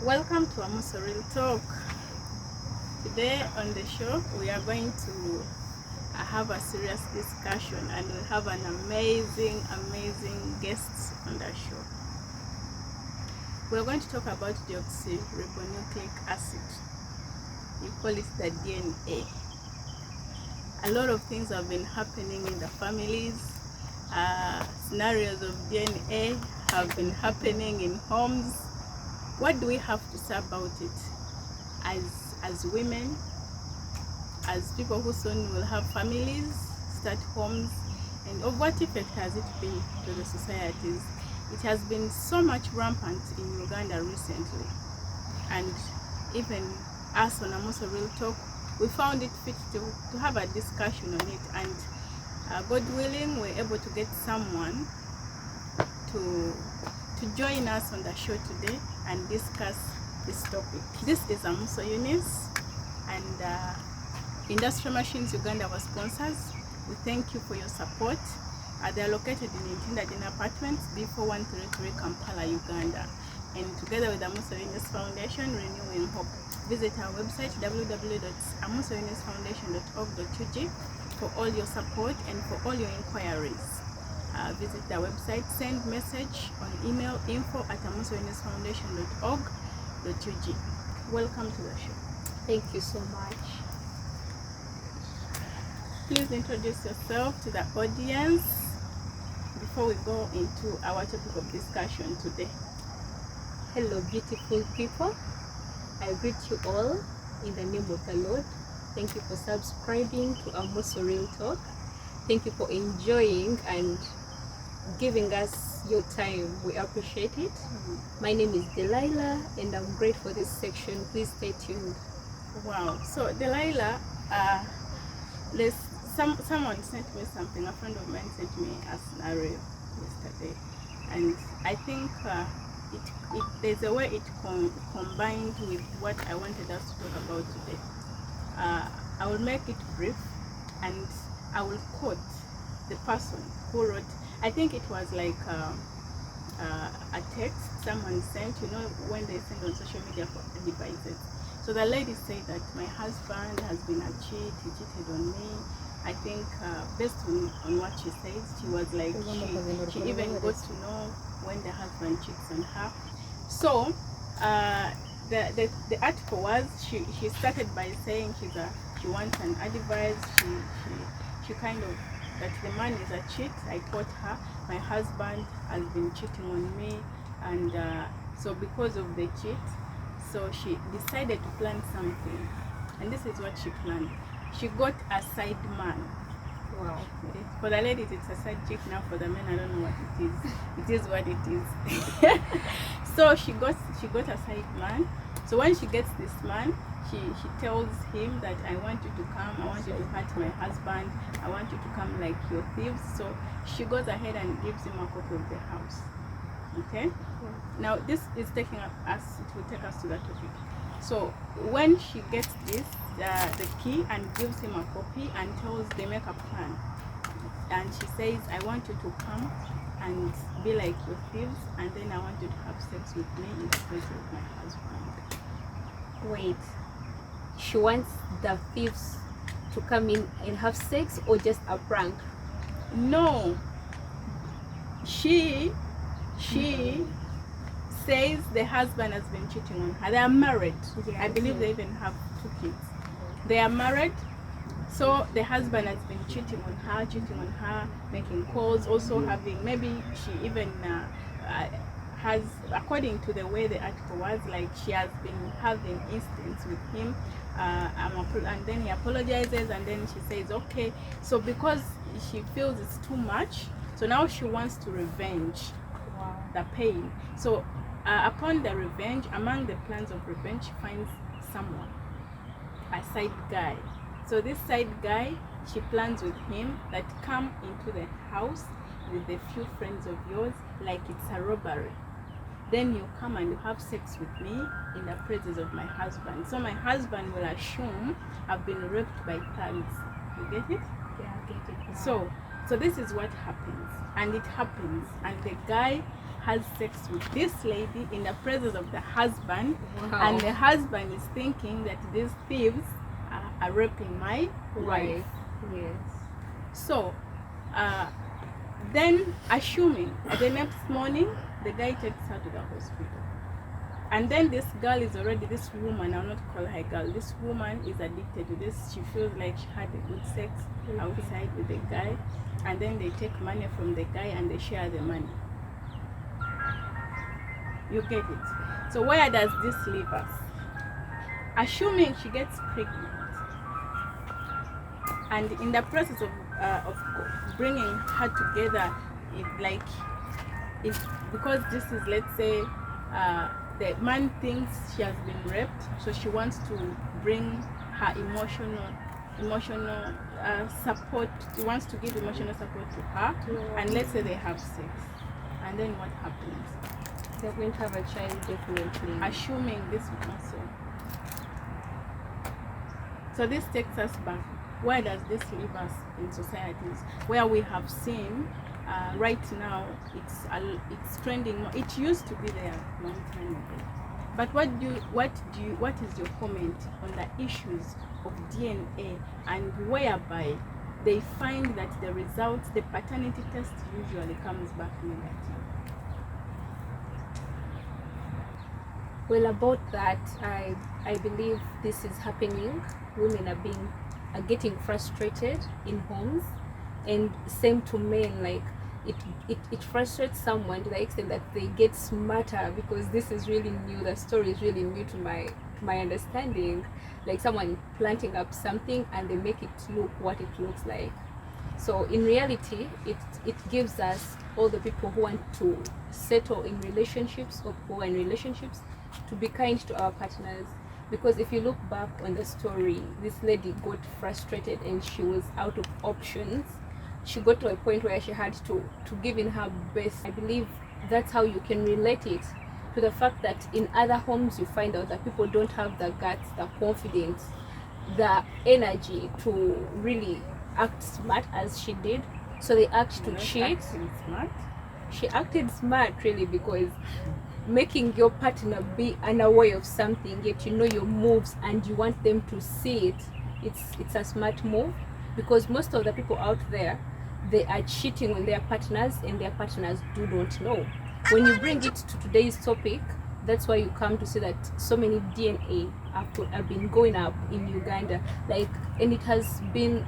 Welcome to Amuso Real Talk. Today on the show we are going to have a serious discussion, and we'll have an amazing guest on the show. We're going to talk about deoxyribonucleic acid. You call it the DNA. A lot of things have been happening in the families. Scenarios of DNA have been happening in homes. What do we have to say about it as women, as people who soon will have families, start homes, and of what effect has it been to the societies? It has been so much rampant in Uganda recently, and even us on Amuso Real Talk, we found it fit to have a discussion on it, and God willing, we're able to get someone to join us on the show today and discuss this topic. This is Amuso Eunice, and Industrial Machines Uganda, our sponsors. We thank you for your support. They are located in Intindagena Apartments, B4133, Kampala, Uganda. And together with Amuso Eunice Foundation, Renewing Hope. Visit our website www.amusoeunisfoundation.org.ug for all your support and for all your inquiries. Visit the website, send message on email info@amusoeunisfoundation.org.ug. Welcome to the show. Thank you so much. Please introduce yourself to the audience before we go into our topic of discussion today. Hello, beautiful people. I greet you all in the name of the Lord. Thank you for subscribing to Amuso Real Talk. Thank you for enjoying and giving us your time. We appreciate it. My name is Delilah, and I'm great for this section. Please stay tuned. Wow. So Delilah, someone sent me something. A friend of mine sent me a scenario yesterday, and I think there's a way it combined with what I wanted us to talk about today. I will make it brief, and I will quote the person who wrote. I think it was like a text someone sent, when they send on social media for devices. So the lady said that my husband has been a cheat, he cheated on me. I think based on what she says, she was like, she even got to know when the husband cheats on her. So the article was, she started by saying she wants an advice. She kind of, that the man is a cheat. I quote her, my husband has been cheating on me, and so because of the cheat, so she decided to plan something, and this is what she planned. She got a side man. Wow. For the ladies it's a side chick. Now for the men, I don't know what it is. It is what it is. So she got a side man. So when she gets this man, she tells him that I want you to come, I want you to hurt my husband, I want you to come like your thieves. So she goes ahead and gives him a copy of the house. Okay? Now this is taking us, it will take us to the topic. So when she gets this, the key, and gives him a copy and they make a plan. And she says, I want you to come and be like your thieves, and then I want you to have sex with me in the presence of my husband. Wait, she wants the thieves to come in and have sex, or just a prank? No, she says the husband has been cheating on her. They are married. Yeah, I believe they even have 2 kids. They are married. So the husband has been cheating on her, making calls, also having, maybe she even has, according to the way the article was, like she has been having incidents with him, and then he apologizes, and then she says okay. So because she feels it's too much, so now she wants to revenge the pain. So upon the revenge, among the plans of revenge, she finds someone, a side guy. So this side guy, she plans with him that come into the house with a few friends of yours, like it's a robbery. Then you come and you have sex with me in the presence of my husband. So my husband will assume I've been raped by thugs. You get it? Yeah, I get it. So So this is what happens, and it happens, and the guy has sex with this lady in the presence of the husband. Wow. And the husband is thinking that these thieves are raping my wife. Yes. So then, assuming the next morning the guy takes her to the hospital, and then this girl is already, this woman, I'll not call her girl, this woman is addicted to this. She feels like she had a good sex outside with the guy, and then they take money from the guy and they share the money. You get it? So where does this leave us? Assuming she gets pregnant, and in the process of bringing her together, because this is, let's say, the man thinks she has been raped, so she wants to bring her emotional support. He wants to give emotional support to her, and let's say they have sex, and then what happens? They're going to have a child, definitely. Assuming this also. So this takes us back. Where does this leave us in societies where we have seen right now it's trending more? It used to be there long time ago. But what is your comment on the issues of DNA, and whereby they find that the results, the paternity test usually comes back negative? Well, about that, I believe this is happening. Women are getting frustrated in homes, and same to men. Like it frustrates someone to the extent that they get smarter, because this is really new. The story is really new to my understanding. Like someone planting up something and they make it look what it looks like. So in reality, it gives us, all the people who want to settle in relationships or who are in relationships, to be kind to our partners. Because if you look back on the story, this lady got frustrated and she was out of options. She got to a point where she had to give in her best. I believe that's how you can relate it to the fact that in other homes you find out that people don't have the guts, the confidence, the energy to really act smart as she did. So they act to cheat. Smart. She acted smart, really, because making your partner be unaware of something, yet you know your moves and you want them to see it, it's a smart move. Because most of the people out there, they are cheating on their partners, and their partners do not know. When you bring it to today's topic, that's why you come to see that so many DNA have been going up in Uganda, and it has been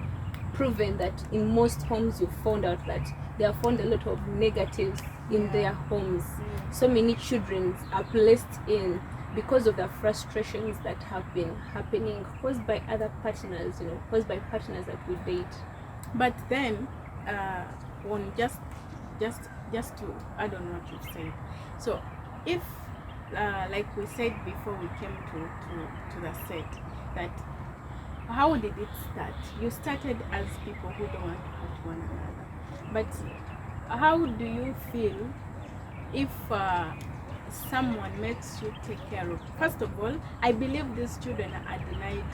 proven that in most homes you found out that they have found a lot of negatives in their homes. So many children are placed in because of the frustrations that have been happening, caused by other partners, caused by partners that we date. But then, on just to add on what you've said, so if like we said before we came to the set, that how did it start? You started as people who don't want to hurt one another, but how do you feel if someone makes you take care of? First of all, I believe these children are denied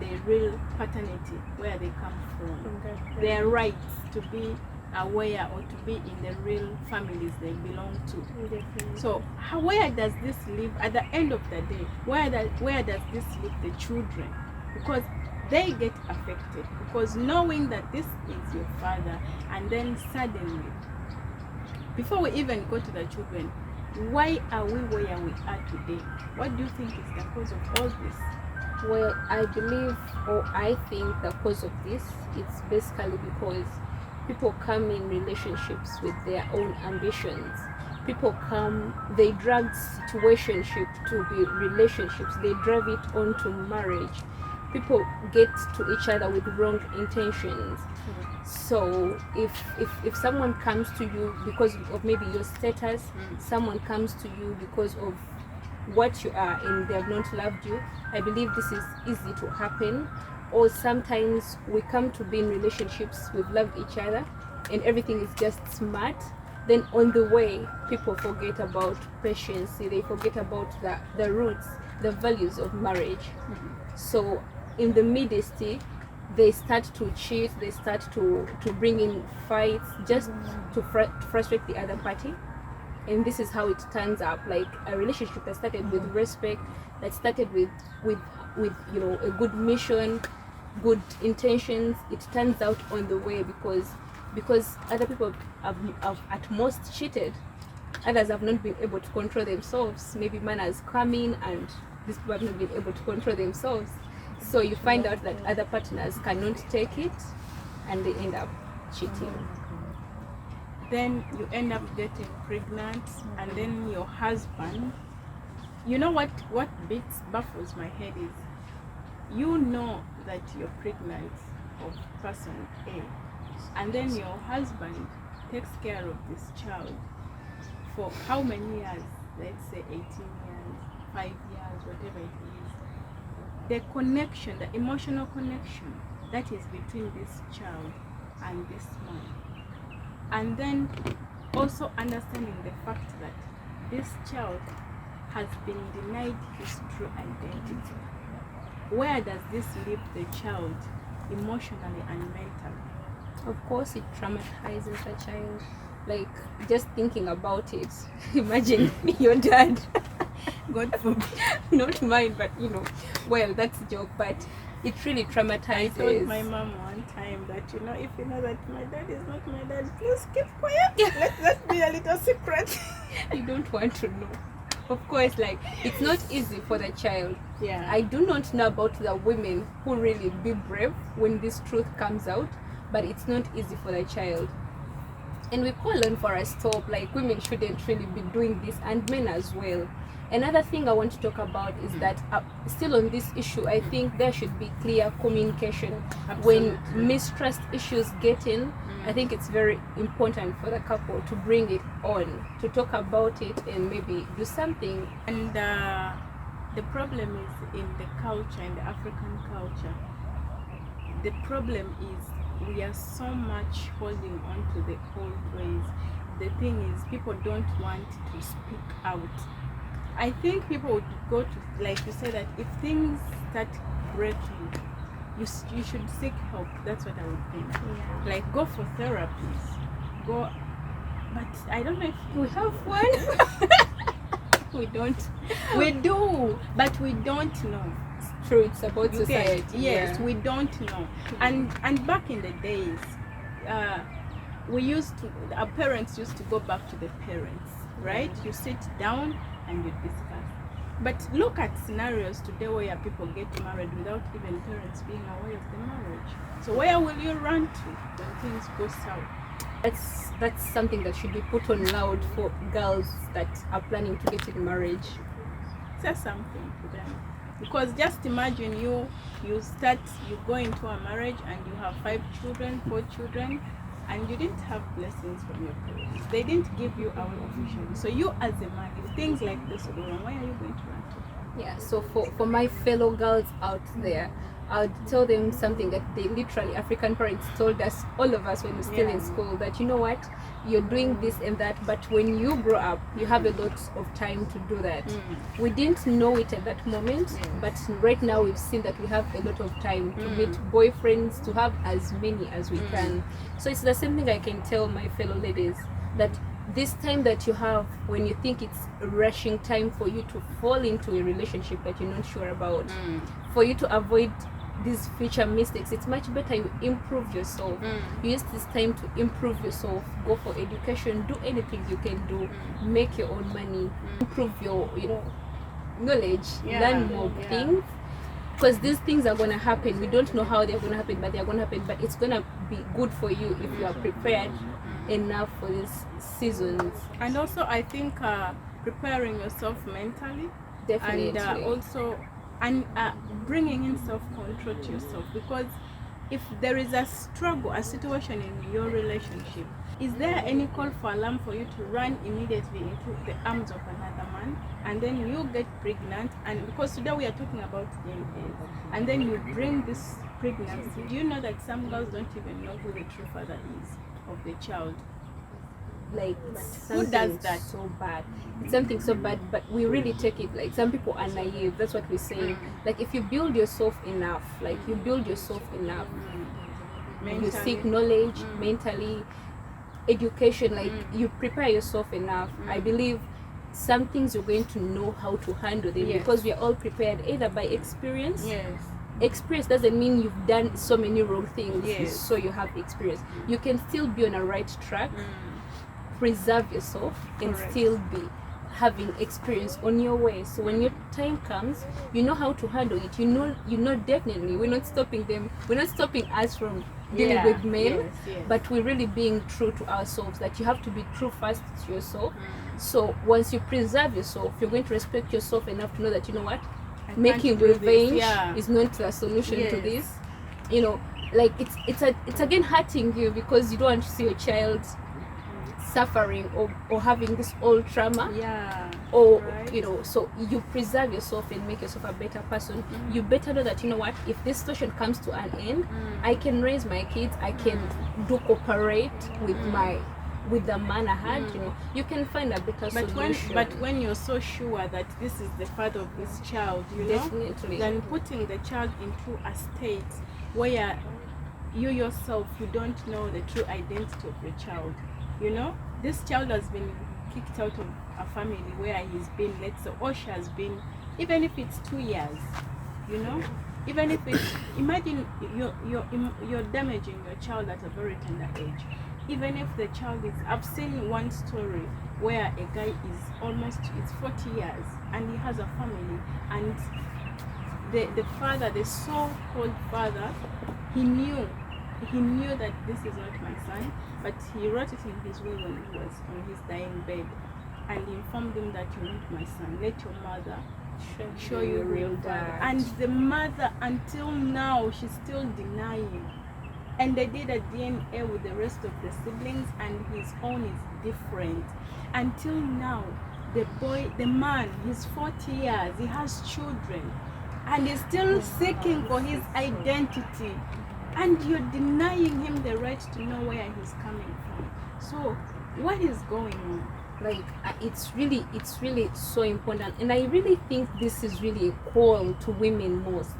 the real paternity, where they come from, their rights to be aware or to be in the real families they belong to. So where does this leave at the end of the day? Where does this leave the children? Because they get affected, because knowing that this is your father, and then suddenly, before we even go to the children, why are we where we are today? What do you think is the cause of all this? Well, I believe, or I think the cause of this, it's basically because people come in relationships with their own ambitions. People come, they drag situationship to be relationships, they drive it on to marriage. People get to each other with wrong intentions. So if someone comes to you because of maybe your status, someone comes to you because of what you are and they have not loved you, I believe this is easy to happen. Or sometimes we come to be in relationships, we've loved each other and everything is just smart. Then on the way, people forget about patience, they forget about the roots, the values of marriage. So in the midst, they start to cheat, they start to bring in fights just to frustrate the other party. And this is how it turns up, like a relationship that started with respect, that started with you know, a good mission, good intentions. It turns out on the way because other people have at most cheated, others have not been able to control themselves. Maybe man has come in and these people have not been able to control themselves, so you find out that other partners cannot take it and they end up cheating. Then you end up getting pregnant, and then your husband, you know what baffles my head is, you know that you're pregnant of person A, and then your husband takes care of this child for how many years? Let's say 18 years, 5 years, whatever it is. The connection, the emotional connection that is between this child and this man. And then also understanding the fact that this child has been denied his true identity. Where does this leave the child emotionally and mentally? Of course, it traumatizes the child. Like, just thinking about it, imagine your dad, God forbid, not mine, but you know, well, that's a joke, but it really traumatizes. I told my mom one time that, you know, if you know that my dad is not my dad, please keep quiet. Let that be a little secret. You don't want to know. Of course, like, it's not easy for the child. Yeah. I do not know about the women who really be brave when this truth comes out, but it's not easy for the child. And we call on for a stop, like women shouldn't really be doing this, and men as well. Another thing I want to talk about is that still on this issue, I think there should be clear communication. Absolutely. When mistrust issues get in, I think it's very important for the couple to bring it on, to talk about it and maybe do something. And the problem is in the culture, in the African culture, the problem is we are so much holding on to the old ways. The thing is, people don't want to speak out. I think people would go to, like you say, that if things start breaking, you should seek help. That's what I would think. Yeah. Like, go for therapies. Go, but I don't know if We have one. we don't. We do, but we don't know. It's true, it's about society. Yes, yeah. we don't know. And back in the days, our parents used to go back to the parents, right? You sit down and you discuss. But look at scenarios today where people get married without even parents being aware of the marriage. So where will you run to when things go south? That's something that should be put on loud for girls that are planning to get in marriage. Say something to them. Because just imagine you go into a marriage and you have 5 children, 4 children, and you didn't have blessings from your parents. They didn't give you away officially. So you as a man, if things like this go wrong, where are you going to run to? Yeah, so for my fellow girls out there, I would tell them something that they literally, African parents told us, all of us when we're still in school, that you know what, you're doing this and that, but when you grow up, you have a lot of time to do that. We didn't know it at that moment, but right now we've seen that we have a lot of time to meet boyfriends, to have as many as we can. So it's the same thing I can tell my fellow ladies, that this time that you have when you think it's a rushing time for you to fall into a relationship that you're not sure about, for you to avoid these future mistakes, it's much better you improve yourself. You use this time to improve yourself, go for education, do anything you can do, make your own money, improve your knowledge, learn more things, because these things are going to happen. We don't know how they're going to happen, but they're going to happen. But it's going to be good for you if you are prepared enough for these seasons. And also I think preparing yourself mentally, Definitely. and also bringing in self-control to yourself, because if there is a struggle, a situation in your relationship, is there any call for alarm for you to run immediately into the arms of another man, and then you get pregnant? And because today we are talking about DNA, and then you bring this pregnancy, do you know that some girls don't even know who the true father is of the child? like who does that? so bad. It's something so bad, but we really take it like some people are naive. That's what we're saying. Like if you build yourself enough, you seek knowledge mentally, education, like you prepare yourself enough. I believe some things you're going to know how to handle them because we are all prepared either by experience. Experience doesn't mean you've done so many wrong things, so you have experience. You can still be on a right track, preserve yourself, and still be having experience on your way. So when your time comes, you know how to handle it. You know definitely we're not stopping them. We're not stopping us from dealing with men, but we're really being true to ourselves. That you have to be true first to yourself. So once you preserve yourself, you're going to respect yourself enough to know that, you know what, making revenge is not the solution to this. You know, like it's again hurting you because you don't want to see your child suffering or having this old trauma, you know. So you preserve yourself and make yourself a better person. You better know that, you know what, if this situation comes to an end, I can raise my kids, I can do cooperate with the man I had. You know, you can find a better solution. But when you're so sure that this is the father of this child, you know, then putting the child into a state where you yourself, you don't know the true identity of your child. You know, this child has been kicked out of a family where he's been, let's say, or she has been, even if it's 2 years, you know, even if it's, imagine you're damaging your child at a very tender age. Even if the child is, I've seen one story where a guy is almost, it's 40 years and he has a family, and the father, the so-called father, he knew that this is not my son, but he wrote it in his will when he was on his dying bed, and he informed him that you're not my son, let your mother show you real dad. And the mother, until now, she's still denying. And they did a DNA with the rest of the siblings, and his own is different. Until now, the man, he's 40 years, he has children, and he's still seeking for his identity. And you're denying him the right to know where he's coming from. So what is going on? Like it's really so important, and I really think this is really a call to women most.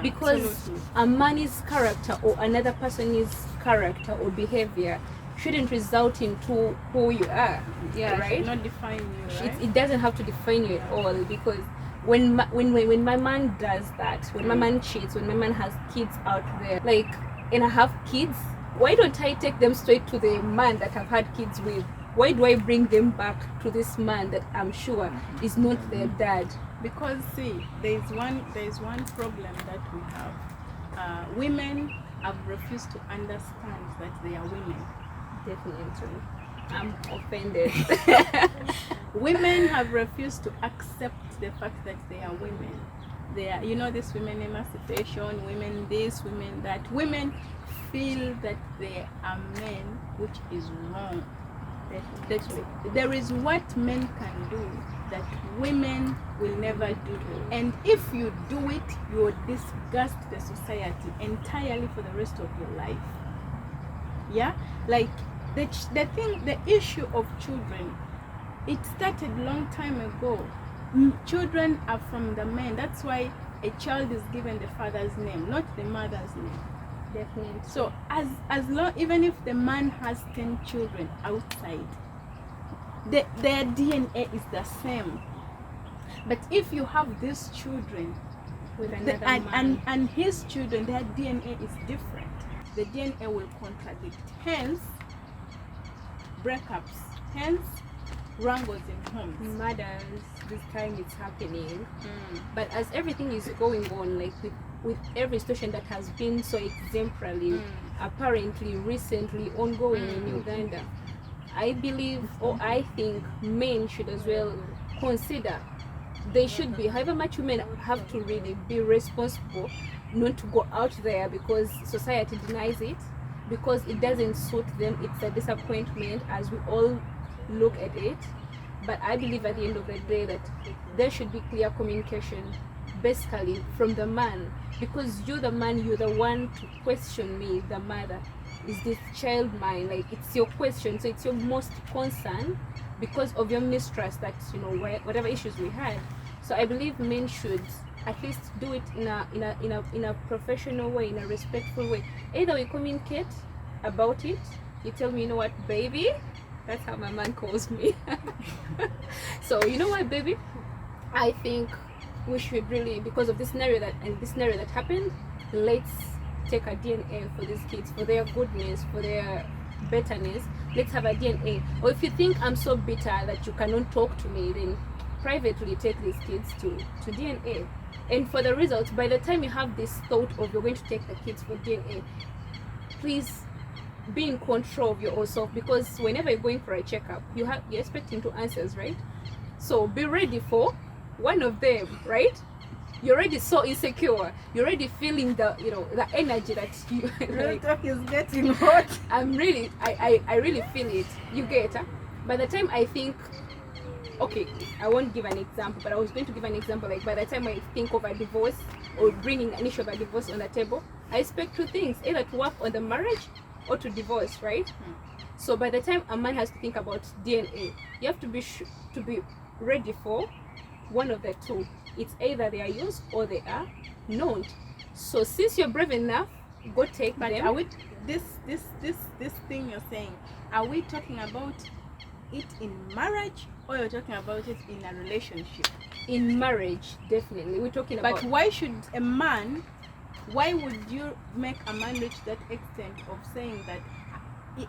Because absolutely. A man's character or another person's character or behavior shouldn't result into who you are. Right? It should not define you. Right? It doesn't have to define you at all, because when my man does that, when my man cheats, when my man has kids out there, like, and I have kids, why don't I take them straight to the man that I've had kids with? Why do I bring them back to this man that I'm sure is not their dad? Because see, there is one problem that we have. Women have refused to understand that they are women. Definitely. I'm offended. Women have refused to accept the fact that they are women. They are, you know, this women emancipation, women this, women that. Women feel that they are men, which is wrong. That there is what men can do that women will never do, and if you do it, you will disgust the society entirely for the rest of your life. Like the issue of children, it started long time ago. Children are from the men. That's why a child is given the father's name, not the mother's name. Definitely. So as long, even if the man has 10 children outside, their DNA is the same. But if you have these children with another man and his children, their DNA is different. The DNA will contradict. Hence, breakups. Hence, wrangles in homes. Murders. This time it's happening. But as everything is going on, like with every situation that has been so exemplary, apparently recently ongoing in Uganda, I believe, or I think, men should as well consider. They should be, however much women have to really be responsible not to go out there because society denies it, because it doesn't suit them. It's a disappointment as we all look at it. But I believe at the end of the day that there should be clear communication, basically from the man, because you're the man, you're the one to question me, the mother. is this child mine? Like, it's your question, so it's your most concern because of your mistrust that, you know, whatever issues we had. So I believe men should at least do it in a professional way, in a respectful way. Either we communicate about it, you tell me, you know what, baby, that's how my man calls me. So, you know what, baby, I think we should really, because of this scenario that happened, let's take a DNA for these kids, for their goodness, for their betterness. Let's have a DNA. Or if you think I'm so bitter that you cannot talk to me, then privately take these kids to DNA. And for the results, by the time you have this thought of you're going to take the kids for DNA, please be in control of your own self, because whenever you're going for a checkup, you're expecting 2 answers, right? So be ready for one of them, right? You're already so insecure. You're already feeling the energy that you Real talk is getting hot. I really feel it. You get, huh? By the time I think, okay, I won't give an example, but I was going to give an example. Like, by the time I think of a divorce or bringing an issue of a divorce on the table, I expect 2 things: either to work on the marriage or to divorce, right? So by the time a man has to think about DNA, you have to be ready for one of the 2. It's either they are used or they are not. So since you're brave enough, go take But them. are we this thing you're saying? Are we talking about it in marriage, or you're talking about it in a relationship? In marriage, definitely. We're talking about. But why would you make a man reach that extent of saying that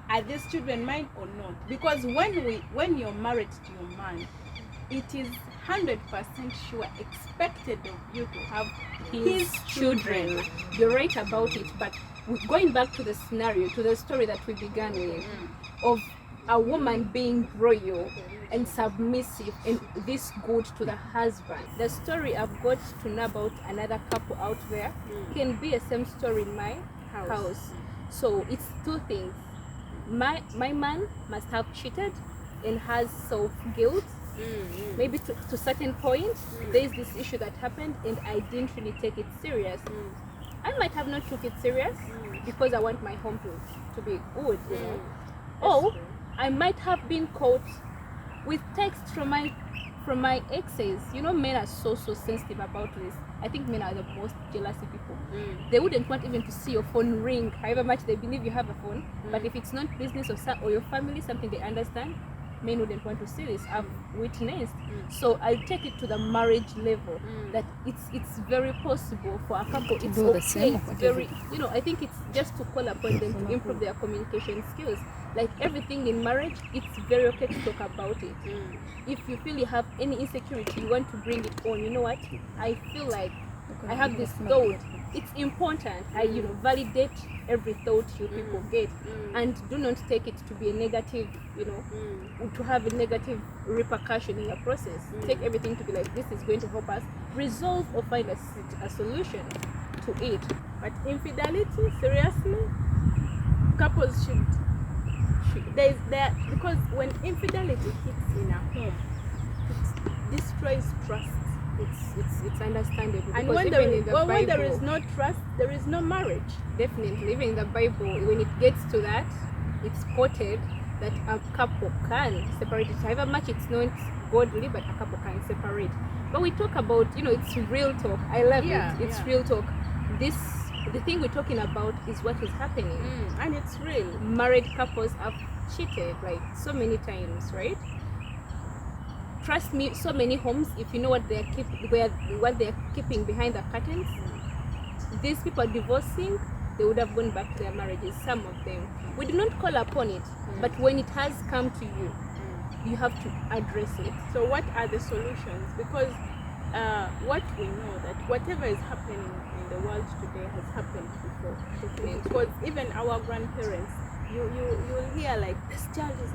are these children mine or not? Because when you're married to your man, it is 100% sure expected of you to have his children. You're right about it, but going back to the scenario, to the story that we began with, of a woman being royal and submissive and this good to the husband. The story I've got to know about another couple out there can be a same story in my house. So it's 2 things. My man must have cheated and has self-guilt. Maybe to certain point, there is this issue that happened and I didn't really take it serious. I might have not took it serious because I want my home to be good, you know. Or I might have been caught with texts from my exes. You know, men are so sensitive about this. I think men are the most jealousy people. They wouldn't want even to see your phone ring, however much they believe you have a phone. But if it's not business or your family, something they understand, men wouldn't want to see this. I've witnessed. So I'll take it to the marriage level, that it's very possible for a couple. It's do the okay. same. It's very, I think it's just to call upon them to improve their communication skills. Like everything in marriage, it's very okay to talk about it. If you feel you have any insecurity, you want to bring it on. You know what? I feel like I have this thought. It's important. I validate every thought you people get, and do not take it to be a negative, to have a negative repercussion in your process. Take everything to be like, this is going to help us resolve or find a solution to it. But infidelity, seriously, couples should because when infidelity hits in a home, it destroys trust. It's understandable. And when there is no trust, there is no marriage. Definitely, even in the Bible, when it gets to that, it's quoted that a couple can separate it. However much it's not godly, but a couple can separate. But we talk about, it's real talk. I love it. It's real talk. The thing we're talking about is what is happening, and it's real. Married couples have cheated like so many times, right? Trust me, so many homes, if you know what they're keeping behind the curtains, these people are divorcing, they would have gone back to their marriages, some of them. We do not call upon it, but when it has come to you, you have to address it. So what are the solutions? Because what we know that whatever is happening in the world today has happened before. Because even our grandparents, you'll hear like, this child is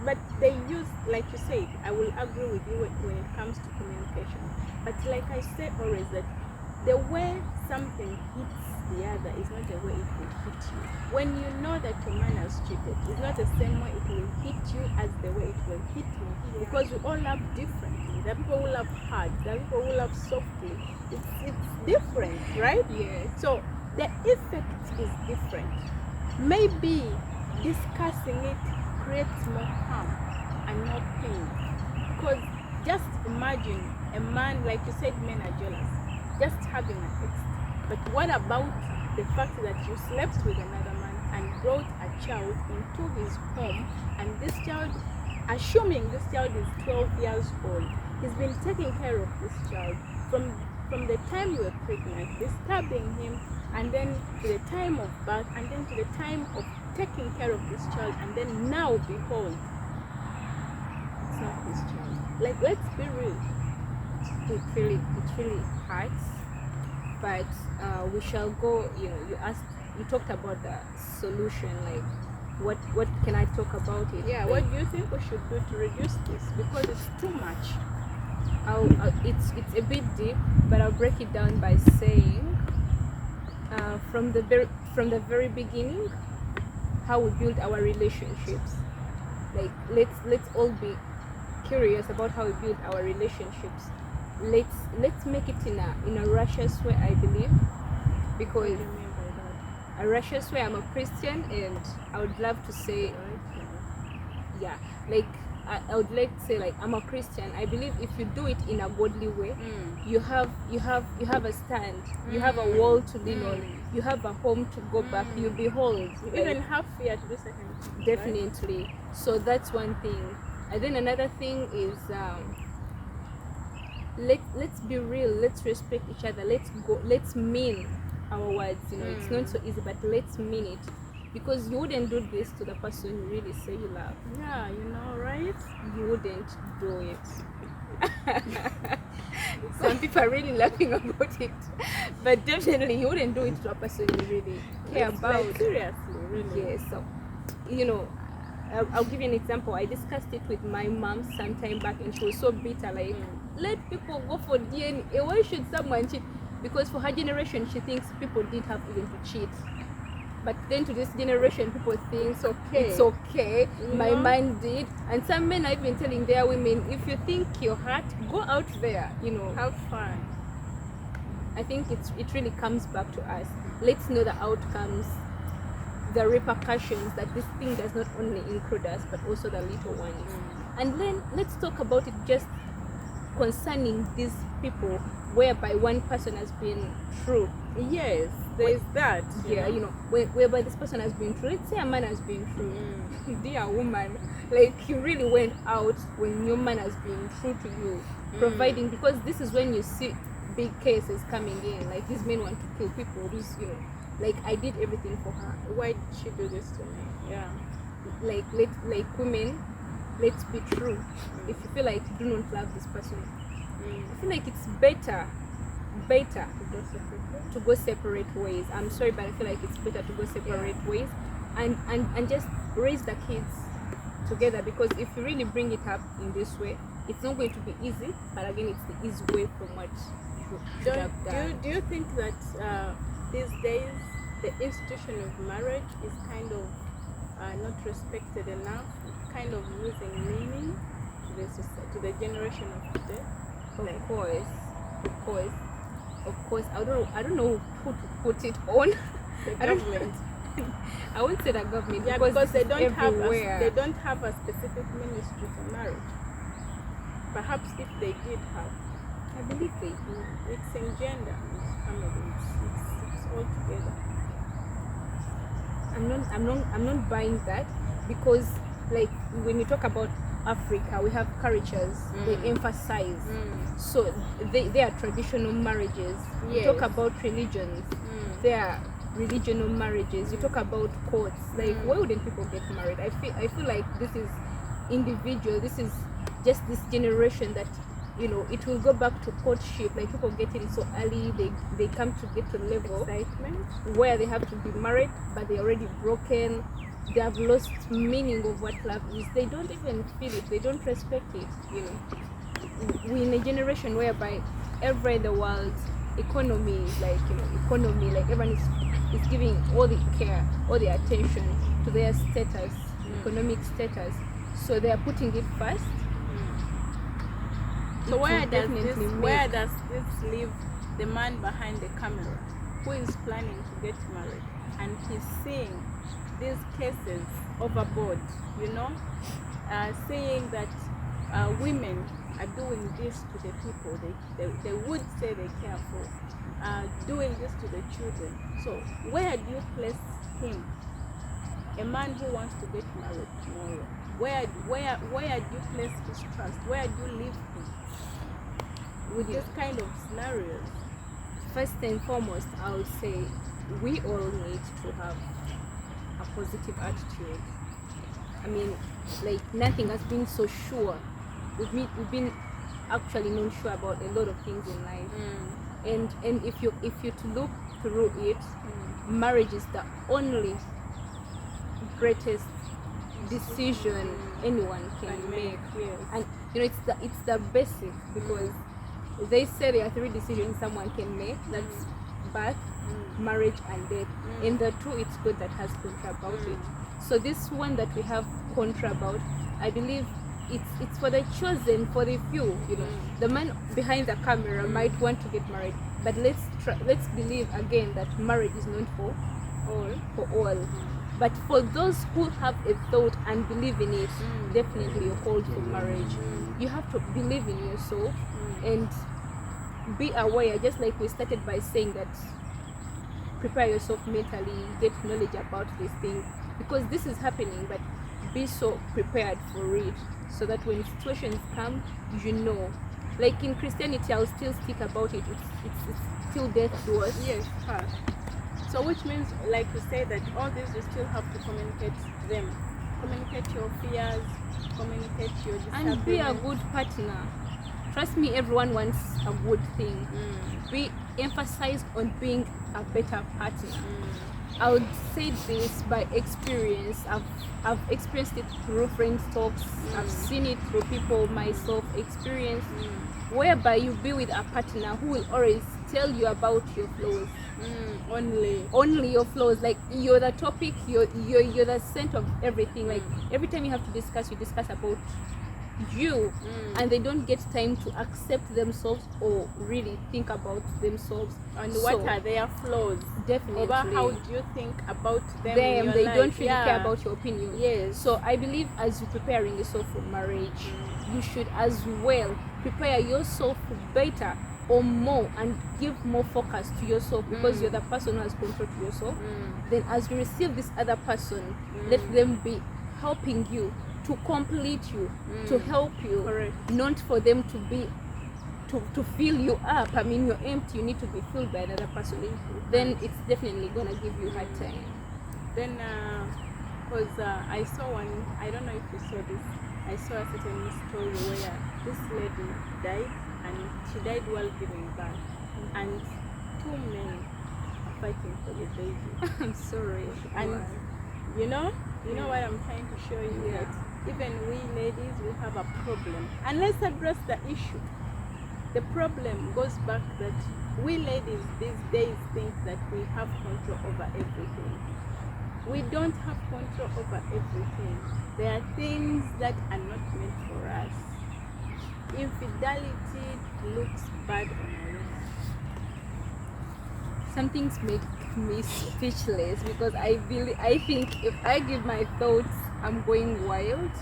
but they use, like you said, I will agree with you when it comes to communication. But like I say always, that the way something hits the other is not the way it will hit you. When you know that your man has cheated, it's not the same way it will hit you as the way it will hit me. Because we all love differently. There are people who love hard, there are people who love softly. It's different, right? Yeah. So the effect is different. Maybe discussing it creates more harm and more pain. Because just imagine a man, like you said, men are jealous, just having a text. But what about the fact that you slept with another man and brought a child into his home, and this child, assuming this child is 12 years old, he's been taking care of this child from the time you were pregnant, disturbing him, and then to the time of birth, and then to the time of taking care of this child, and then now behold, it's not his child. Like, let's be real. It really hurts, but we shall go. You talked about the solution, like what can I talk about it? Yeah, like, what do you think we should do to reduce this? Because it's too much. It's a bit deep, but I'll break it down by saying from the very beginning, how we build our relationships. Like, let's all be curious about how we build our relationships. Let's make it in a righteous way, I believe, because What do you mean by that? a righteous way. I'm a Christian, and I would love to say, yeah, like I would like to say, like, I'm a Christian. I believe if you do it in a godly way, you have a stand, you have a wall to lean on, you have a home to go back, you behold, You even have fear to do certain things. definitely. Right? So that's one thing. And then another thing is, let's be real, let's respect each other, let's mean our words. It's not so easy, but let's mean it, because you wouldn't do this to the person you really say you love. Yeah, right? You wouldn't do it. Some people are really laughing about it, but definitely you wouldn't do it to a person you really care about. Like, seriously, really. Yeah, so I'll give you an example. I discussed it with my mom some time back, and she was so bitter, like, let people go for DNA. Why should someone cheat? Because for her generation, she thinks people didn't have even to cheat. But then to this generation, people think it's okay. My man did. And some men are even telling their women, if you think you're hurt, go out there, Have fun. I think it really comes back to us. Let's know the outcomes, the repercussions, that this thing does not only include us, but also the little ones. And then let's talk about it just concerning these people, whereby one person has been true. Yes, there is that. Yeah, whereby this person has been true. Let's say a man has been true. Dear woman, like, you really went out when your man has been true to you, providing, because this is when you see big cases coming in, like, these men want to kill people, like, I did everything for her. Why did she do this to me? Yeah. Like, women, let's be true. If you feel like you do not love this person, I feel like it's better to go separate ways. I'm sorry, but I feel like it's better to go separate ways, and just raise the kids together, because if you really bring it up in this way, it's not going to be easy, but again, it's the easy way from what you should have done. Do you think that these days the institution of marriage is kind of not respected enough, kind of losing meaning to the generation of today? Of course. I don't know who to put it on. The government. I won't say the government, Yeah, because they don't everywhere. have a specific ministry for marriage. Perhaps if they did have, I believe they do. it's in gender and family. It's all together. I'm not buying that, because, like, when you talk about Africa, we have cultures they emphasize. So they are traditional marriages. You talk about religions, they are religional marriages. You talk about courts, like, why wouldn't people get married? I feel like this is individual. This is just this generation that, it will go back to courtship, like, people getting so early, they come to get to level Excitement. where they have to be married, but they're already broken. They have lost meaning of what love is. They don't even feel it. They don't respect it. We're in a generation whereby everywhere in the world, economy is like, everyone is giving all the care, all the attention to their status, economic status. So they are putting it first. So where does this leave the man behind the camera? who is planning to get married and he's seeing these cases overboard, you know, saying that women are doing this to the people they would say they care for, doing this to the children. So where do you place him? A man who wants to get married tomorrow, where do you place his trust? Where do you leave him with this kind of scenarios? First and foremost, I would say we all need to have a positive attitude. I mean, like, nothing has been so sure. We've been actually not sure about a lot of things in life. And if you to look through it, marriage is the only greatest decision anyone can make. Yes. And you know, it's the basic, because they say there are 3 decisions someone can make. That's birth, marriage, and death. And the two, it's God that has control about it. So this one that we have control about, I believe it's for the chosen, for the few. You know, the man behind the camera might want to get married, but let's believe again that marriage is not for all. But for those who have a thought and believe in it, definitely you're called for marriage. You have to believe in yourself and be aware, just like we started by saying that prepare yourself mentally, get knowledge about this thing, because this is happening, but be so prepared for it, so that when situations come, you know. Like in Christianity, I'll still speak about it. It's still death to us. Yes, so which means, like you say, that all this you still have to communicate them, communicate your fears, communicate your disagreements, and be a good partner. Trust me, everyone wants a good thing. Be emphasized on being a better partner. I would say this by experience. I've experienced it through friends talks. I've seen it through people myself experience, whereby you be with a partner who will always tell you about your flaws. Only your flaws. Like, you're the topic, you're the center of everything. Like, every time you have to discuss, you discuss about you, and they don't get time to accept themselves or really think about themselves and what are their flaws. Definitely. About how do you think about them in your they life. don't really care about your opinion. Yes. So I believe as you're preparing yourself for marriage, you should as well prepare yourself better or more, and give more focus to yourself, because you're the person who has control to yourself. Then as you receive this other person, let them be helping you, to complete you, to help you. Correct. Not for them to be to fill you up. I mean, you're empty, you need to be filled by another person. Then it's definitely gonna give you hard time. Then because I saw one, I don't know if you saw this, I saw a certain story where this lady died, and she died while giving birth, and 2 men are fighting for the baby. I'm sorry. And you know what I'm trying to show you, that even we ladies, we have a problem, and let's address the issue. The problem goes back that we ladies these days think that we have control over everything. We don't have control over everything. There are things that are not meant for us. Infidelity looks bad on a woman. Some things make me speechless, because I think if I give my thoughts, I'm going wild.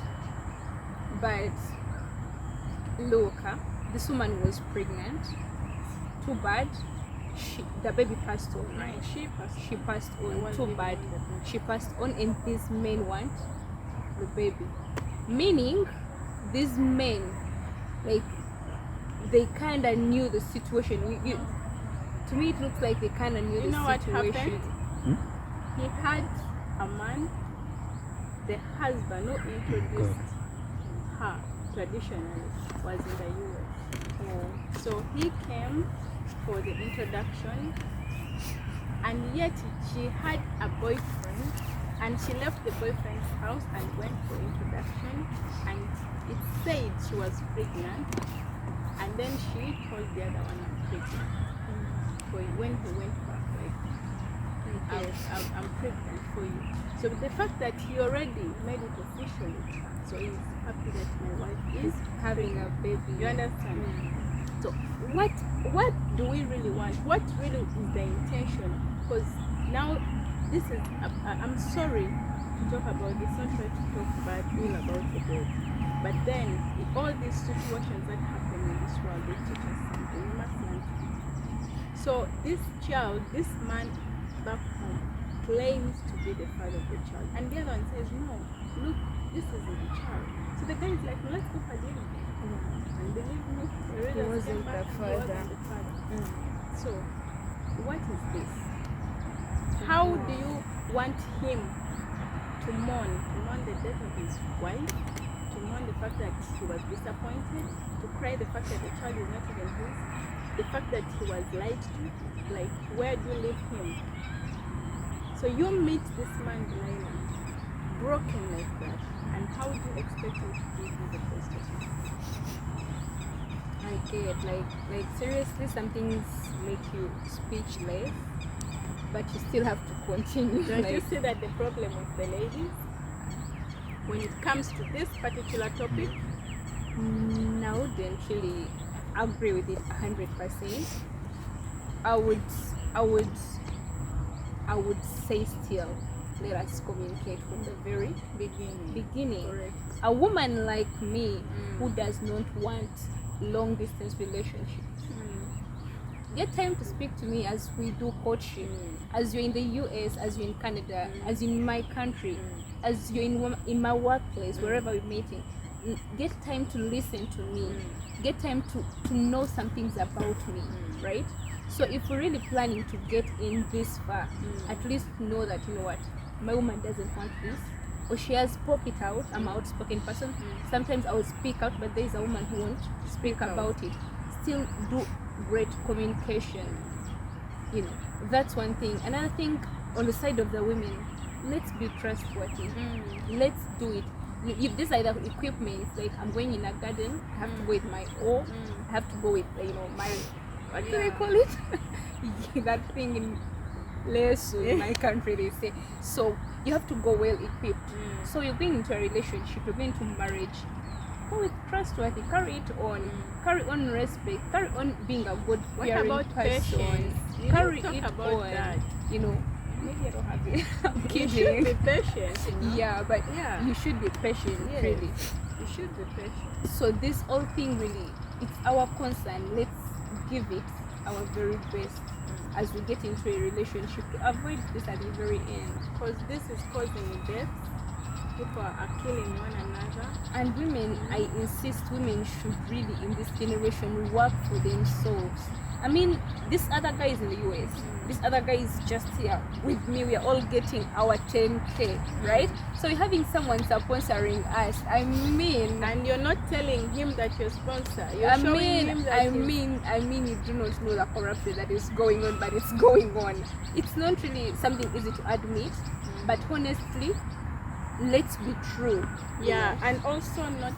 But look, this woman was pregnant. Too bad. The baby passed on, right? She passed on. Too bad. She passed on, and these men want the baby. Meaning, these men, like, they kind of knew the situation. To me, it looks like they kind of knew the situation. What happened? He had a man, the husband who introduced her traditionally was in the US. So he came for the introduction, and yet she had a boyfriend, and she left the boyfriend's house and went for introduction, and it said she was pregnant, and then she told the other one, I'm pregnant. When he went back, like, I'm pregnant for you. So the fact that he already made it officially, so he's happy that my wife is having a baby. You understand? So what do we really want? What really is the intention? Because now this is I'm sorry to talk about this, not try to talk bad will about the God, but then all these situations that happen in this world, they teach us something. We must learn to it. So this child, this man back home claims to be the father of the child, and the other one says, no, look, this isn't the child. So the guy is like, let's go for dinner. And believe me, He wasn't the father. So what is this? How do you want him to mourn the death of his wife, to mourn the fact that he was disappointed, to cry the fact that the child is not even his, the fact that he was lied to? Like, where do you leave him? So you meet this man, Delilah, broken like that, and how do you expect him to give you the best of him? I get like seriously, some things make you speechless, but you still have to continue. Don't you see that the problem is the ladies when it comes to this particular topic? I wouldn't really agree with it 100%. I would say still, let us communicate from the very beginning. Correct. A woman like me who does not want long distance relationship, get time to speak to me as we do courtship, as you're in the US, as you're in Canada, as in my country, as you're in my workplace, wherever we're meeting. Get time to listen to me, get time to know some things about me, right? So if we're really planning to get in this far, at least know that, you know what, my woman doesn't want this, or she has spoke it out. I'm an outspoken person. Sometimes I will speak out, but there is a woman who won't speak about it. Still do great communication. You know, that's one thing. Another thing, on the side of the women, let's be trustworthy. Let's do it. If these are the equipment, like I'm going in a garden, I have to go with my oar, I have to go with, you know, my, what do they call it? That thing in Lesu, in my country, they say. So you have to go well equipped. So you're going into a relationship, you're going to marriage, go with trustworthy, carry on respect, carry on being a good caring about person, patience? carry Talk it about on, that. you know. Maybe I don't have it. I'm You should kidding. be patient. You know? Yeah, but Yeah. you should be patient, Yes. really. You should be patient. So this whole thing, really, it's our concern. Let's give it our very best as we get into a relationship to avoid this at the very end. Because this is causing death. People are killing one another. And women, I insist, women should really, in this generation, work for themselves. I mean, this other guy is in the US. This other guy is just here with me. We are all getting our 10K, right? So you're having someone sponsoring us. I mean, And you're not telling him that you're sponsor. You're I showing mean, him that I mean, you do not know the corruption that is going on, but it's going on. It's not really something easy to admit, but honestly, let's be true. Yeah, and also not.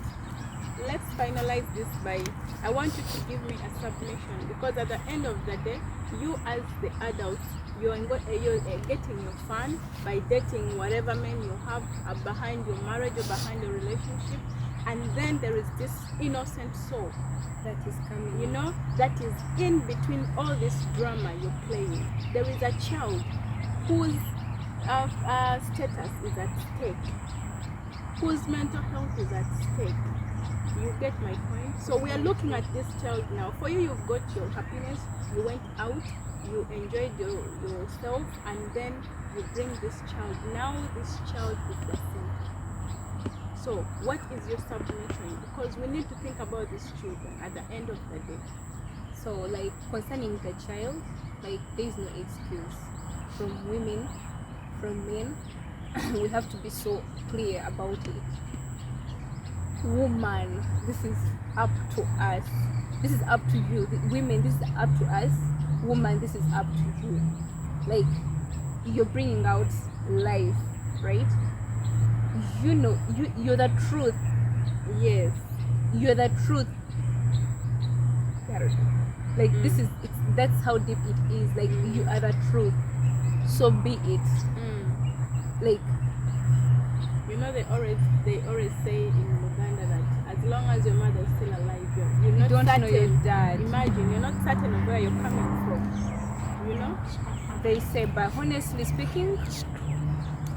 Let's finalize this by, I want you to give me a submission, because at the end of the day, you as the adults, you're getting your fun by dating whatever men you have behind your marriage or behind your relationship, and then there is this innocent soul That is coming. you know, that is in between all this drama you're playing. There is a child whose status is at stake, whose mental health is at stake. You get my point? So we are looking at this child now. For you, you've got your happiness, you went out, you enjoyed yourself, and then you bring this child. Now this child is the center. So what is your submission? Because we need to think about these children at the end of the day. So, like, concerning the child, like, there is no excuse from women, from men. We have to be so clear about it. Woman, this is up to us. This is up to you. Women, this is up to us. Woman, this is up to you. Like, you're bringing out life, right? You know, you're the truth. Yes. You're the truth. Like, this is, that's how deep it is. Like, you are the truth. So be it. Like, you know, they always say in Uganda that as long as your mother is still alive, you're not don't know your certain. dad. Imagine you're not certain of where you're coming from. You know? They say, but honestly speaking,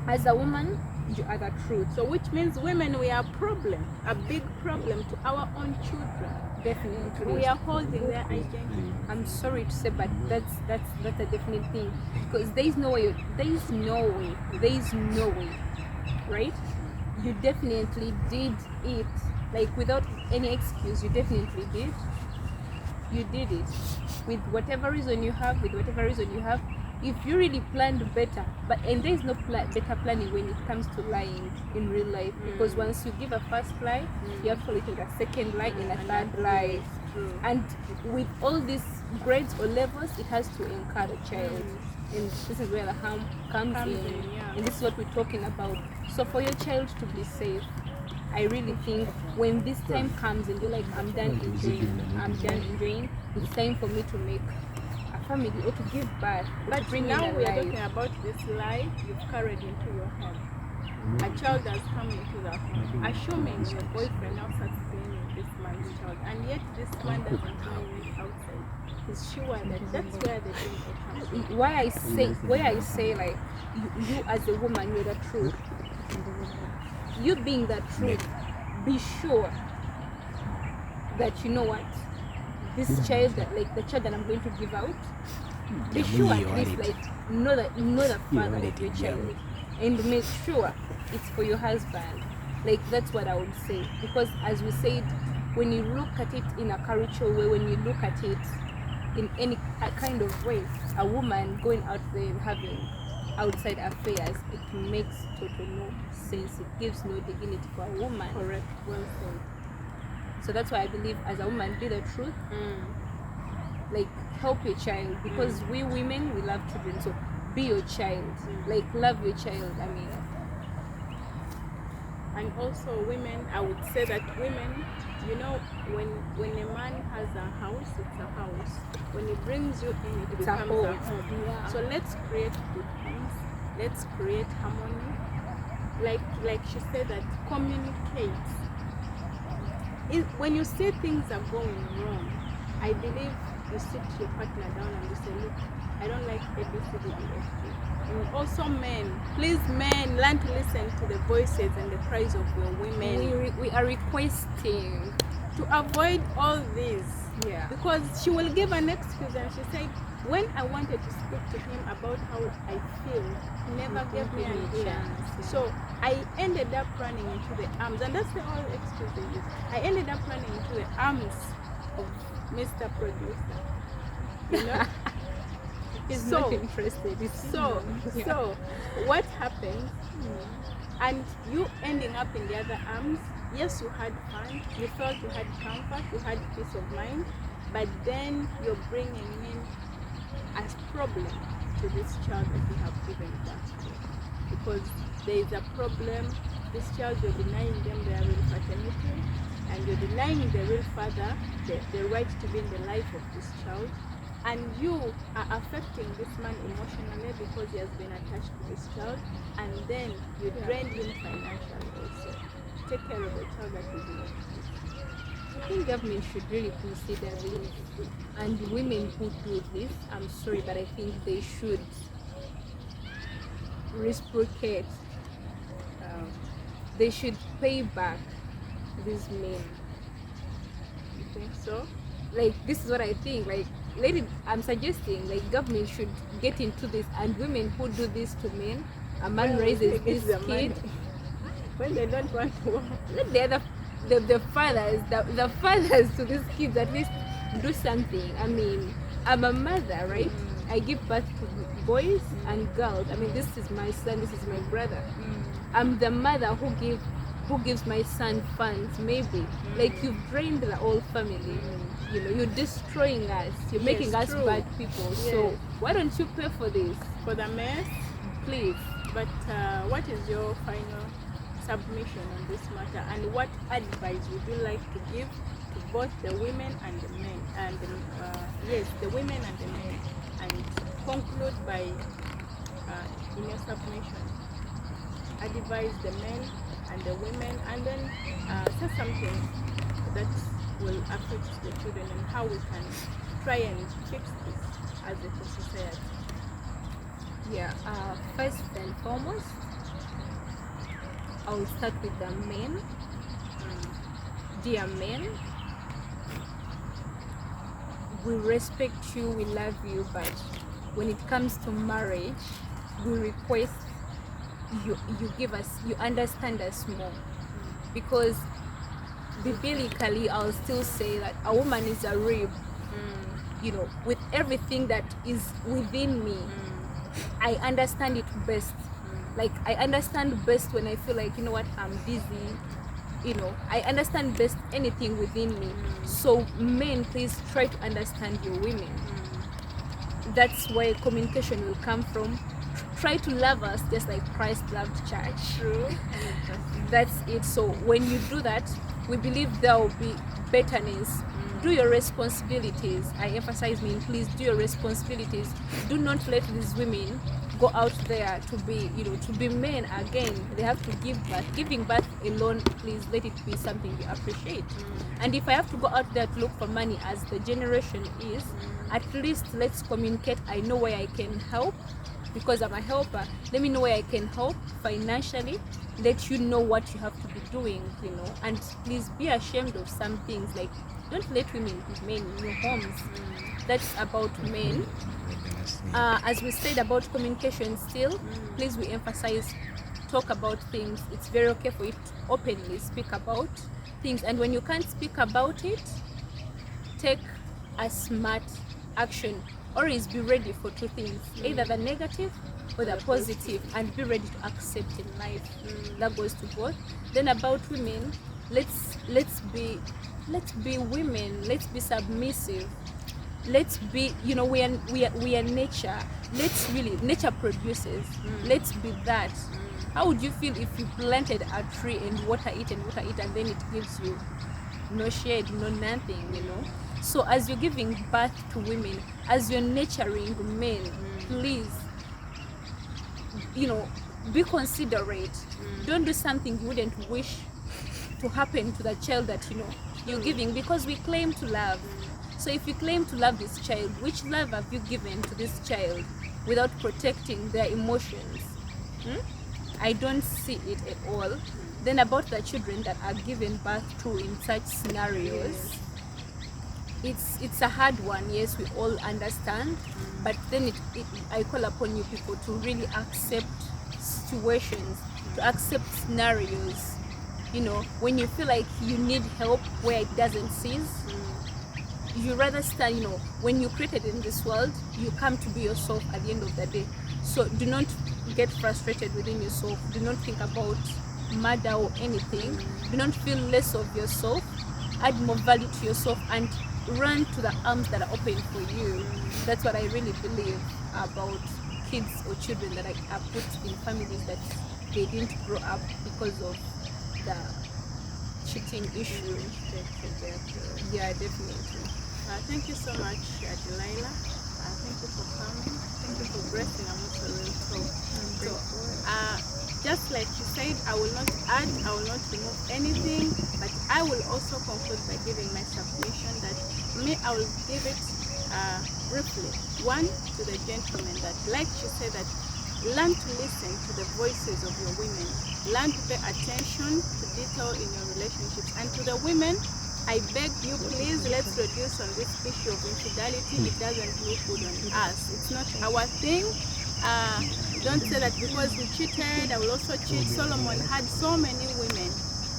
as a woman, you are the truth. So which means women, we are a problem, a big problem to our own children. Definitely. We are holding their identity. I'm sorry to say, but that's a definite thing, because there is no way, right? You definitely did it, like without any excuse. You definitely did. You did it with whatever reason you have. If you really planned better, and there is no better planning when it comes to lying in real life, because once you give a first lie, you have to take a second lie and a third lie. And with all these grades or levels, it has to incur the child. And this is where the harm comes in. Yeah. And this is what we're talking about. So for your child to be safe, I really think when this time comes and you're like, I'm done enjoying, it's time for me to make a family or to give birth. But now we are talking about this lie you've carried into your home. A child has come into the home, assuming your boyfriend now starts playing with this man's child, and yet this man doesn't know it outside. He's sure that that's where the danger comes. Why I say like you as a woman, you're the truth. You being the truth, be sure that you know what, this child, that like the child that I'm going to give out, be sure at least like know the father of your child, and make sure it's for your husband. Like that's what I would say, because as we said, when you look at it in a cultural way, when you look at it in any kind of way, a woman going out there and having outside affairs, it makes total no sense. It gives no dignity for a woman. Correct, well said. So that's why I believe as a woman, be the truth. Like help your child, because we women, we love children. So be your child, like love your child. I mean, and also women, I would say that women, you know, when a man has a house, it's a house. When he brings you in, it becomes a home. Yeah. So let's create good homes. Let's create harmony. Like she said, that communicate. When you see things are going wrong, I believe you sit your partner down and you say, look, I don't like ABCDEFG. And also men, please men, learn to listen to the voices and the cries of your women. We are requesting to avoid all this. Yeah. Because she will give an excuse and she said, when I wanted to speak to him about how I feel, he never gave me an ear. chance. So I ended up running into the arms, and that's the only excuse they use. I ended up running into the arms of Mr. Producer. You know? He's not interested. So what happens? And you ending up in the other arms, yes, you had fun, you felt you had comfort, you had peace of mind, but then you're bringing in as problem to this child that you have given birth to. Because there is a problem, this child, you're denying them their real paternity, and you're denying the real father the right to be in the life of this child. And you are affecting this man emotionally because he has been attached to this child, and then you drain him financially also. Take care of the child that is in it. I think government should really consider this. And women who do this, I'm sorry, but I think they should reciprocate. They should pay back these men. You think so? Like, this is what I think. Like, I'm suggesting like government should get into this, and women who do this to men, a man raises this kid when they don't want to work. Let the fathers to these kids at least do something. I mean, I'm a mother, right? I give birth to boys and girls. I mean, this is my son, this is my brother. I'm the mother who gives my son funds, maybe. Like, you've drained the whole family. You know, you're destroying us. You're making us bad people. Yes. So why don't you pay for this? For the mess? Please. But what is your final submission on this matter? And what advice would you like to give to both the women and the men? And the women and the men. And conclude by, in your submission, advise the men and the women, and then say something that will affect the children, and how we can try and fix this as a society. Yeah, first and foremost, I will start with the men. Dear men, we respect you, we love you, but when it comes to marriage, we request you understand us more, because biblically I'll still say that a woman is a rib. With everything that is within me, I understand it best. Like, I understand best when I feel like, I'm busy. I understand best anything within me. So men, please try to understand your women. That's where communication will come from. Try to love us just like Christ loved church. True. That's it. So when you do that, we believe there will be betterness. Do your responsibilities. I emphasize, men, please do your responsibilities. Do not let these women go out there to be men again. They have to give birth. Giving birth alone, please let it be something you appreciate. And if I have to go out there to look for money, as the generation is, at least let's communicate. I know where I can help, because I'm a helper. Let me know where I can help financially. Let you know what you have to be doing, and please be ashamed of some things. Like, don't let women be men in your homes. That's about men. As we said about communication still, please, we emphasize, talk about things. It's very okay for you to openly speak about things, and when you can't speak about it, take a smart action. Always be ready for two things, either the negative or the positive, and be ready to accept in life. That goes to both. Then about women, let's be women. Let's be submissive. Let's be, we are nature. Nature produces. Let's be that. How would you feel if you planted a tree and water it, and then it gives you no shade, no nothing, So as you're giving birth to women, as you're nurturing men, please, be considerate. Don't do something you wouldn't wish to happen to the child that you're giving, because we claim to love. So if you claim to love this child, which love have you given to this child without protecting their emotions? I don't see it at all. Then about the children that are given birth to in such scenarios, it's a hard one. Yes, we all understand, but then I call upon you people to really accept situations, to accept scenarios. When you feel like you need help where it doesn't cease, you rather stand. When you're created in this world, you come to be yourself at the end of the day. So do not get frustrated within yourself. Do not think about murder or anything. Do not feel less of yourself. Add more value to yourself and run to the arms that are open for you. That's what I really believe about kids or children that are put in families that they didn't grow up because of the cheating issue. Yeah, definitely. Thank you so much, Delilah. Thank you for coming. Thank you for blessing Amuso Talk. So, just like you said, I will not add, I will not remove anything, but I will also conclude by giving my submission that I will give it briefly. One, to the gentlemen, that, like she said, that learn to listen to the voices of your women. Learn to pay attention to detail in your relationships. And to the women, I beg you, please, let's reduce on this issue of infidelity. It doesn't look good on us. It's not our thing. Don't say that because we cheated, I will also cheat. Solomon had so many women.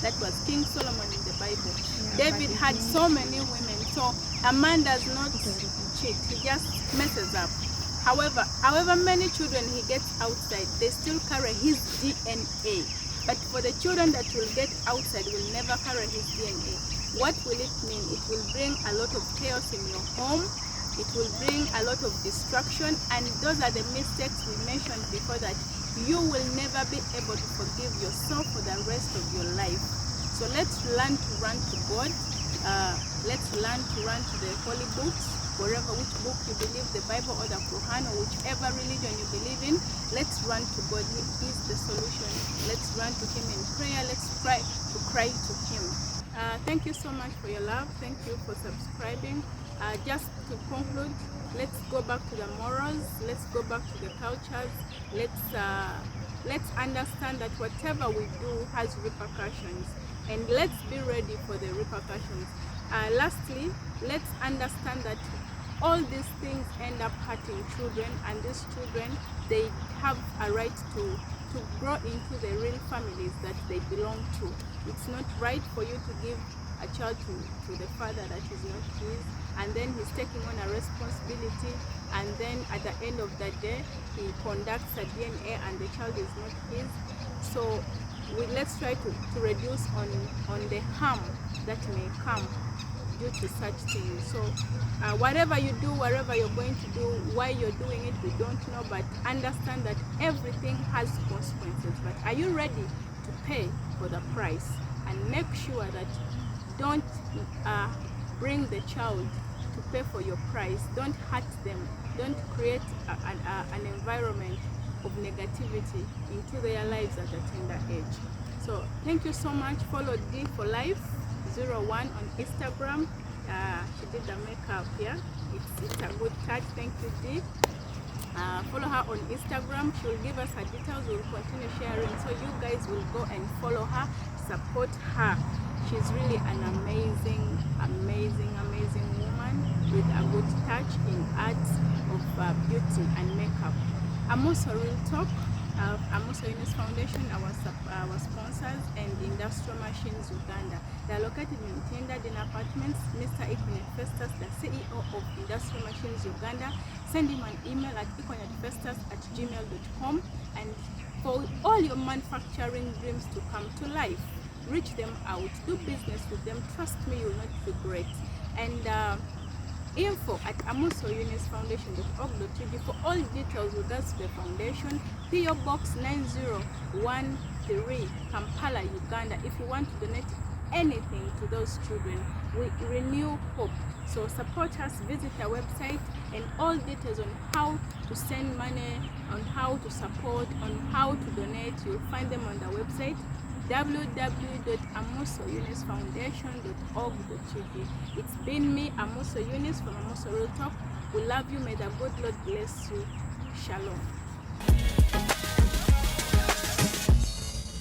That was King Solomon in the Bible. David had so many women. So a man does not cheat. He just messes up. However many children he gets outside, they still carry his DNA. But for the children that will get outside, will never carry his DNA. What will it mean? It will bring a lot of chaos in your home. It will bring a lot of destruction, and those are the mistakes we mentioned before, that you will never be able to forgive yourself for the rest of your life. So let's learn to run to God. Let's learn to run to the holy books, which book you believe, the Bible or the Quran, or whichever religion you believe in. Let's run to God. He is the solution. Let's run to him in prayer. Let's try to cry to him. Thank you so much for your love. Thank you for subscribing. Just to conclude, let's go back to the morals. Let's go back to the cultures. Let's understand that whatever we do has repercussions, and let's be ready for the repercussions. Lastly, let's understand that all these things end up hurting children, and these children, they have a right to grow into the real families that they belong to. It's not right for you to give a child to the father that is not his, and then he's taking on a responsibility, and then at the end of the day he conducts a DNA and the child is not his. So let's try to reduce on the harm that may come due to such things. So whatever you do, whatever you're going to do, why you're doing it, we don't know, but understand that everything has consequences. But are you ready to pay for the price? And make sure that don't bring the child to pay for your price. Don't hurt them. Don't create an environment of negativity into their lives at a tender age. So thank you so much. Follow D for Life 01 on Instagram. She did the makeup here. It's a good touch. Thank you, D. Follow her on Instagram. She will give us her details. We'll continue sharing, so you guys will go and follow her, support her. She's really an amazing woman with a good touch in arts of beauty and makeup. Amuso Real Talk, Amuso Younes Foundation, our sponsors, and Industrial Machines Uganda. They are located in Tendard Apartments. Mr. Ikone Festus, the CEO of Industrial Machines Uganda, send him an email at ikonefestus@gmail.com, and for all your manufacturing dreams to come to life, reach them out, do business with them. Trust me, you will not regret. And info at amusoyounesfoundation.org.ug for all details with regards to the foundation. PO Box 9013, Kampala, Uganda. If you want to donate anything to those children, we renew hope. So support us, visit our website, and all details on how to send money, on how to support, on how to donate, you'll find them on the website www.amusoyounesfoundation.org.ug. It's been me, Amuso Younes from Amuso Real Talk. We love you. May the good Lord bless you. Shalom.